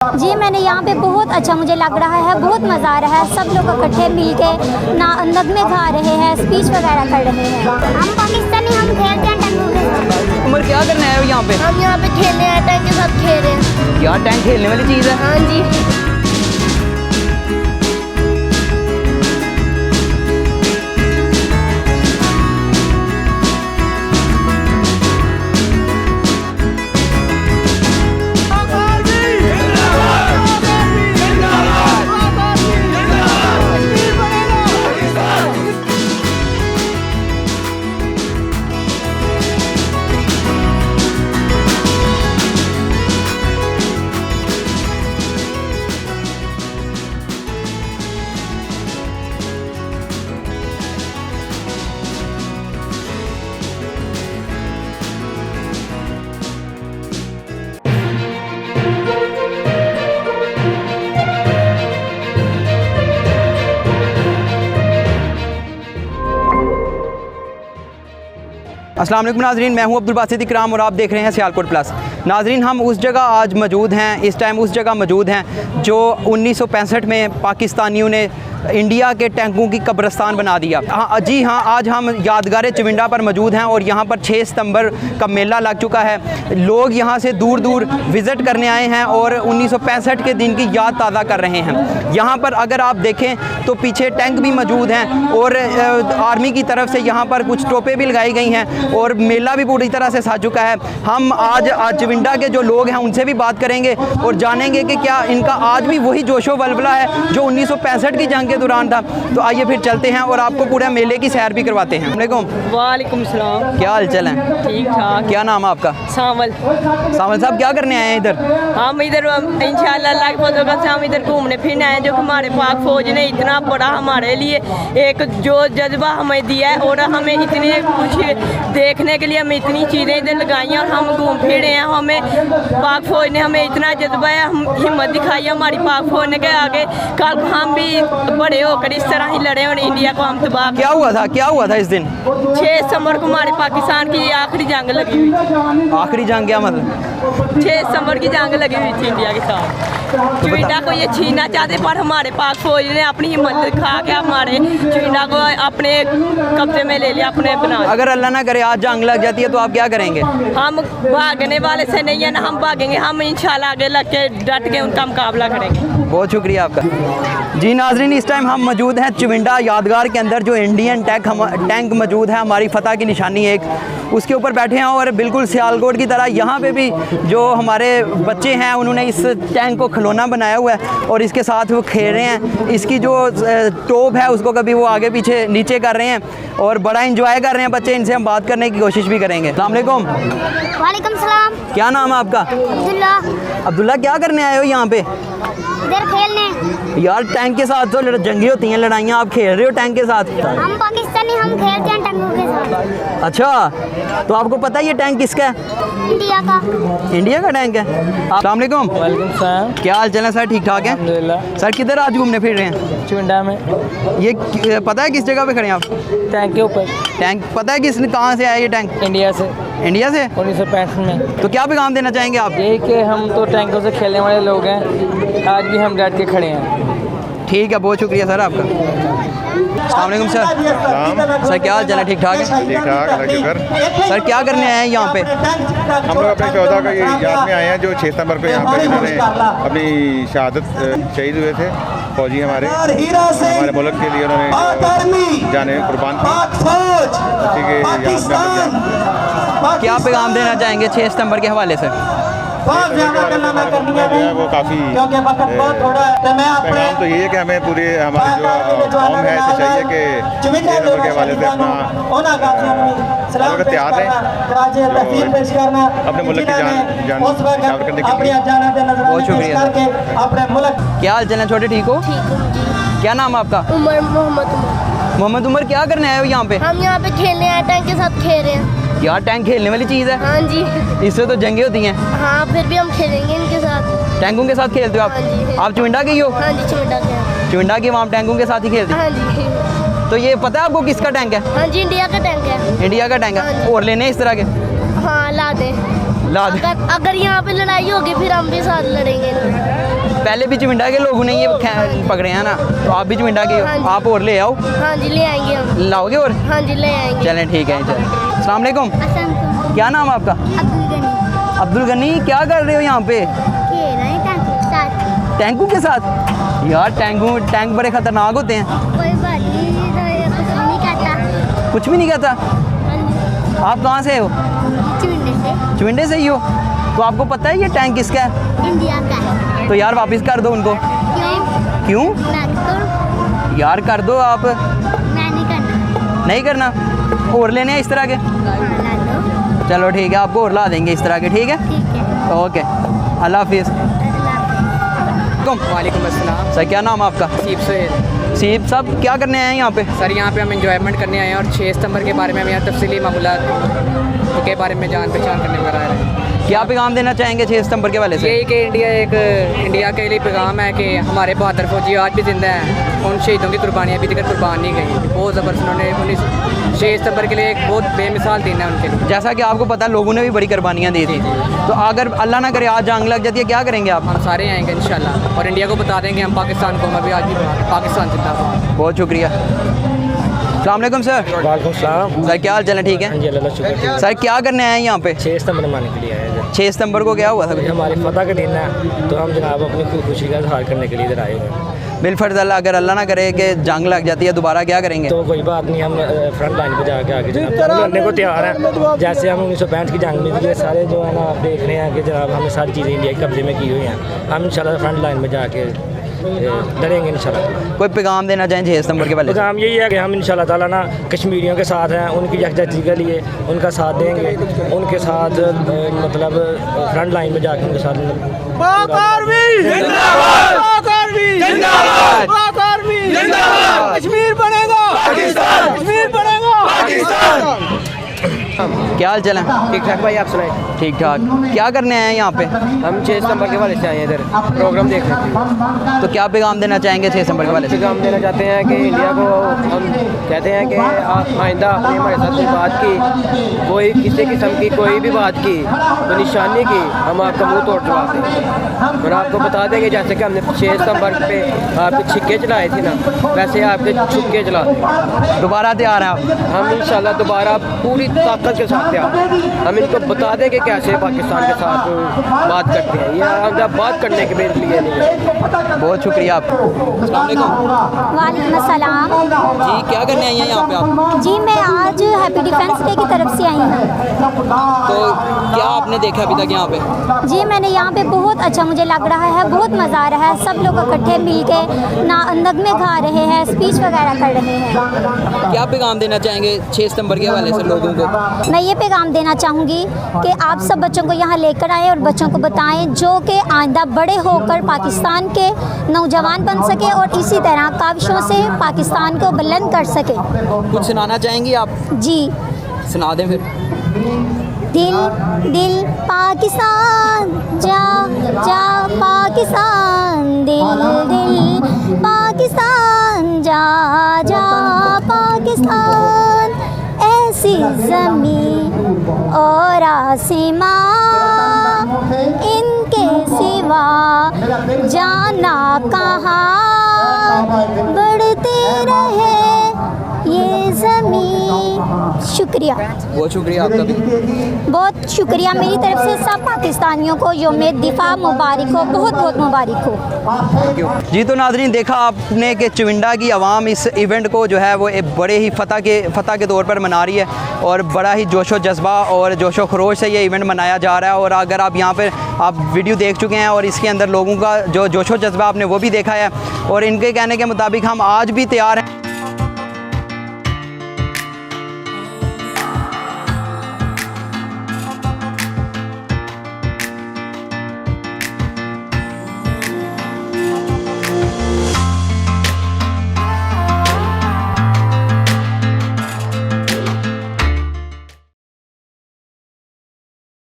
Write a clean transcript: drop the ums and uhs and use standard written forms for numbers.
जी मैंने यहाँ पे बहुत अच्छा मुझे लग रहा है, बहुत मज़ा आ रहा है। सब लोग इकट्ठे मिल के ना नगमे गा रहे हैं, स्पीच वगैरह कर रहे हैं। हम पाकिस्तानी, हम खेलते हैं टैंकों के साथ। उमर क्या करने आए हो यहाँ पे? हम यहाँ पे खेलने आए, टैंक के साथ खेल रहे हैं। यार टैंक खेलने वाली चीज़ है। हाँ जी। अस्सलाम वालेकुम नाजरीन, मैं हूं अब्दुल बासित इकराम और आप देख रहे हैं सियालकोट प्लस। नाजरीन, हम उस जगह आज मौजूद हैं, इस टाइम उस जगह मौजूद हैं जो 1965 में पाकिस्तानियों ने इंडिया के टैंकों की कब्रिस्तान बना दिया। हाँ जी हाँ, आज हम यादगार चविंडा पर मौजूद हैं और यहाँ पर 6 सितंबर का मेला लग चुका है। लोग यहाँ से दूर दूर विज़िट करने आए हैं और 1965 के दिन की याद ताज़ा कर रहे हैं। यहाँ पर अगर आप देखें तो पीछे टैंक भी मौजूद हैं और आर्मी की तरफ से यहाँ पर कुछ टोपें भी लगाई गई हैं और मेला भी पूरी तरह से सज चुका है। हम आज चविंडा के जो लोग हैं उनसे भी बात करेंगे और जानेंगे कि क्या इनका आज भी वही जोशो वल्वला है जो 1965 की जंग के दौरान था। तो आइए फिर चलते हैं और आपको पूरे मेले की सैर भी करवाते हैं। वालेकुम सलाम। क्या हाल चाल है? ठीक ठाक। क्या नाम है आपका? सावल। सावल साहब, क्या करने आए हैं इधर? हम इधर इंशाल्लाह अल्लाह के फजल से हम इधर घूमने फिरने आए, जो हमारे पाक फौज ने इतना बड़ा हमारे लिए एक जो जज्बा हमें दिया है और हमें इतने कुछ देखने के लिए हमें इतनी चीज़ें इधर लगाई हैं और हम घूम फिर रहे हैं। हमें पाक फौज ने हमें इतना जज्बा है, हम हिम्मत दिखाई है हमारी पाक फौज ने के आगे कल हम भी बड़े होकर इस तरह ही लड़े और इंडिया को हम तबाह। क्या हुआ था इस दिन? 6 सितंबर को हमारे पाकिस्तान की आखिरी जंग लगी हुई। आखिरी जंग क्या मतलब? 6 सितंबर की जंग लगी हुई थी इंडिया के साथ। चविंडा को ये छीनना चाहते पर हमारे पाक फौज ने अपनी हिम्मत दिखा के हमारे चविंडा को अपने कब्जे में ले लिया, अपने बना। अगर अल्लाह ना करे आज जंग लग जाती है तो आप क्या करेंगे? हम भागने वाले से नहीं है ना, हम भागेंगे। हम इंशाल्लाह आगे लग के डट के उनका मुकाबला करेंगे। बहुत शुक्रिया आपका। जी नाजरीन, इस टाइम हम मौजूद हैं चविंडा यादगार के अंदर जो इंडियन टैंक मौजूद है, हमारी फतह की निशानी एक उसके ऊपर बैठे हैं और बिल्कुल सियालकोट की तरह यहाँ पे भी जो हमारे बच्चे हैं उन्होंने इस टैंक को खिलौना बनाया हुआ है और इसके साथ वो खेल रहे हैं। इसकी जो टोप है उसको कभी वो आगे पीछे नीचे कर रहे हैं और बड़ा इंजॉय कर रहे हैं बच्चे। इनसे हम बात करने की कोशिश भी करेंगे। अस्सलाम वालेकुम। वालेकुम सलाम। क्या नाम है आपका? अब्दुल्ला। अब्दुल्ला, क्या करने आए हो यहाँ पे? इधर खेलने। यार टैंक के साथ तो जंगी होती हैं, लड़ाइयाँ, आप खेल रहे हो टैंक के साथ? हम पाकिस्तानी, हम खेलते हैं टैंकों के साथ। अच्छा, तो आपको पता है ये टैंक किसका है? इंडिया का। इंडिया का टैंक है। अस्सलाम वालेकुम। वालेकुम सलाम। क्या हाल चाल है सर? ठीक ठाक है अल्हम्दुलिल्लाह। सर, किधर आज घूमने फिर रहे हैं? चविंडा में। ये पता है किस जगह पे खड़े हैं आप? टैंक के ऊपर। टैंक पता है किस कहाँ से आया ये टैंक? इंडिया से। इंडिया से? 1965 में। तो क्या पैगाम देना चाहेंगे आप? यही कि हम तो टैंकों से खेलने वाले लोग हैं, आज भी हम डट के खड़े हैं। ठीक है, बहुत शुक्रिया सर आपका। अस्सलाम वालेकुम सर। सर क्या हाल चाल है? ठीक ठाक है? ठीक ठाक, अल्लाह की शुक्र। सर क्या करने आए हैं यहाँ पे? हम लोग अपने 14 का ये याद में आए हैं जो 6 सितंबर को यहाँ पे इन्होंने अपनी शहादत शहीद हुए थे फौजी हमारे मुल्क के लिए उन्होंने जाने कुर्बान की। उसी के याद में हम लोग क्या पैगाम देना चाहेंगे 6 सितंबर के हवाले से? वो काफ़ी पैगाम तो ये है कि हमें पूरे हमारी जो कौम है इसे चाहिए कि 6 नंबर के हवाले से अपना तैयार रहें अपने मुल्क की जान न्यौछावर करने के लिए। बहुत शुक्रिया सर। क्या हाल चाल है छोटे? ठीक हो? क्या नाम है आपका? उमर, मोहम्मद मोहम्मद। क्या करने आए हो यहाँ पे? हम यहाँ पे खेलने आए, टैंक के साथ खेल रहे हैं। यार टैंक खेलने वाली चीज़ है। हाँ जी। इससे तो जंगे होती हैं। हाँ, फिर भी हम खेलेंगे इनके साथ। टैंकों के साथ खेलते हो आप? हाँ जी। आप चविंडा के ही हो? हाँ जी, चविंडा के। चविंडा के वहाँ टैंकों के साथ ही खेलते हैं? हाँ जी। तो ये पता है आपको किसका टैंक है? हाँ जी, इंडिया का टैंक है। इंडिया का टैंक है। और लेने इस तरह के? हाँ, ला दें। ला दे। अगर यहाँ पे लड़ाई होगी फिर हम भी साथ लड़ेंगे। पहले भी चिमिंडा के लोगों ने ये पकड़े हैं ना, तो आप भी चिमिंडा के हाँ हो, जी। आप और ले आओ। हाँ जी ले आएंगे हम। लाओगे और? हाँ जी ले आएंगे। चलें ठीक है, चलें। अस्सलाम वालेकुम, असम क्या नाम है आपका? अब्दुल गनी अब्दुल गनी, क्या कर रहे हो यहाँ पे खेल रहे हैं साथ। टैंकू के साथ? यार टैंक बड़े खतरनाक होते हैं। कोई बात नहीं, कुछ नहीं कहता। कुछ भी नहीं कहता। आप कहाँ से हो? चुनने से चुविंडे से ही हो? तो आपको पता है ये टैंक किसका है? इंडिया का है। तो यार वापस कर दो उनको। क्यों? क्यों? ना करो, यार कर दो आप। मैं नहीं करना। नहीं करना? और लेने हैं इस तरह के? हाँ, ला दो। चलो ठीक है, आपको और ला देंगे इस तरह के, ठीक है? ठीक है, ओके, अल्लाह हाफिज़। वालेकुम अस्सलाम। सर क्या नाम है आपका? सीप से सीप साहब, क्या करने आए हैं यहाँ पे? सर यहाँ पे हम इंजॉयमेंट करने आए हैं और 6 सितंबर के बारे में हम यहाँ तफसीली मामूलात के बारे में जान पहचान करने में आ रहे हैं। क्या पैगाम देना चाहेंगे 6 सितंबर के वाले से? यही कि इंडिया के लिए पैगाम है कि हमारे बहादुर फौजी आज भी जिंदा हैं, उन शहीदों की कुर्बानियाँ अभी तक कुर्बान नहीं गई। बहुत ज़बरदस्त उन्होंने 6 सितंबर के लिए एक बहुत बेमिसाल दिन है उनके लिए। जैसा कि आपको पता है लोगों ने भी बड़ी कुर्बानियाँ दी थी, तो अगर अल्लाह ना करे आज जंग लग जाती है, क्या करेंगे आप? हम सारे आएंगे इंशाल्लाह और इंडिया को बता देंगे हम पाकिस्तान को, हम अभी आज भी पाकिस्तान जिंदाबाद। बहुत शुक्रिया। अस्सलाम वालेकुम सर। वालेकुम सलाम। सर क्या हाल चाल है? ठीक है जी अल्लाह शुक्र। सर, क्या करने आए हैं यहाँ पे? 6 सितंबर मनाने के लिए आए हैं। 6 सितंबर को क्या हुआ था? हमारी फतह का दिन है, तो हम जनाब अपनी खुशी का इजहार करने के लिए इधर आए हुए हैं। बिलफर्ज अगर अल्लाह ना करे कि जंग लग जाती है दोबारा, क्या करेंगे? तो कोई बात नहीं, हम फ्रंट लाइन पे जाके आगे जनाब लड़ने को तैयार हैं। जैसे हम 1965 की जंग में ये सारे जो है ना आप देख रहे हैं कि जनाब हमने सारी चीज़ें इंडिया के कब्जे में की हुई हैं। हम इंशाल्लाह फ्रंट लाइन में जाके लड़ेंगे इंशाल्लाह। कोई पैगाम देना चाहें 6 सितंबर के वाले से? काम यही है कि हम इंशाल्लाह ताला ना कश्मीरियों के साथ हैं, उनकी यकजहती के लिए उनका साथ देंगे, उनके साथ मतलब फ्रंट लाइन में जाकर उनके साथ कश्मीर बनेगा पाकिस्तान, कश्मीर बनेगा पाकिस्तान। क्या हाल चाल है? ठीक ठाक भाई, आप सुनाए? ठीक ठाक। क्या करने आए हैं यहाँ पे? हम 6 सितंबर के वाले से आए हैं इधर प्रोग्राम देखने के लिए। तो क्या पैगाम देना चाहेंगे 6 सितंबर के वाले से? पैगाम देना चाहते हैं कि इंडिया को हम कहते हैं कि आइंदा आपने हमारे साथ कोई बात की, कोई किसी किस्म की कोई भी बात की, तो निशानी की, हम आपका मुंह तोड़ जवाब देंगे और आपको बता देंगे जैसे कि हमने 6 सितंबर पे आपके छिक्के चलाए थे ना, वैसे आपके छुक्के चला देंगे। दोबारा तैयार हैं आप? हम इंशाल्लाह दोबारा पूरी ताकत के साथ तैयार हैं। हम इनको बता दें कि कैसे पाकिस्तान के साथ बात करते हैं, ये हम जब बात करने के लिए नहीं है। बहुत शुक्रिया आप। अस्सलाम वालेकुम। वालेकुम अस्सलाम। जी क्या करने आई हैं यहाँ पे आप? जी मैं आज हैप्पी डिफेंस डे की तरफ से आई हूँ। तो क्या आपने देखा अभी तक यहाँ पे? जी मैंने यहाँ पे बहुत अच्छा मुझे लग रहा है, बहुत मज़ा आ रहा है। सब लोग इकट्ठे मिल के नगमे गा रहे हैं, स्पीच वगैरह कर रहे हैं। क्या पैगाम देना चाहेंगे 6 सितंबर के हवाले से लोगों को? मैं ये पैगाम देना चाहूँगी कि आप सब बच्चों को यहाँ लेकर आएँ और बच्चों को बताएं जो कि आइंदा बड़े होकर पाकिस्तान के नौजवान बन सके और इसी तरह काविशों से पाकिस्तान को बुलंद कर सके। कुछ सुनाना चाहेंगी आप? जी सुना दें फिर। दिल दिल पाकिस्तान जा जा पाकिस्तान, दिल दिल पाकिस्तान जा जा पाकिस्तान, ऐसी ज़मीन और आसमां इनके सिवा जाना कहाँ, बढ़ते रहे ये ज़मीन। शुक्रिया, बहुत शुक्रिया आपका भी। बहुत शुक्रिया मेरी तरफ से सब पाकिस्तानियों को यौम दिफा मुबारक हो, बहुत बहुत मुबारक हो। जी तो नाज़रीन, देखा आपने कि चुविंडा की आवाम इस इवेंट को जो है वो एक बड़े ही फ़तह के तौर पर मना रही है और बड़ा ही जोशो जज्बा और जोशो खरोश से ये इवेंट मनाया जा रहा है। और अगर आप यहाँ पर आप वीडियो देख चुके हैं और इसके अंदर लोगों का जो जोशो जज्बा आपने वो भी देखा है और इनके कहने के मुताबिक हम आज भी तैयार हैं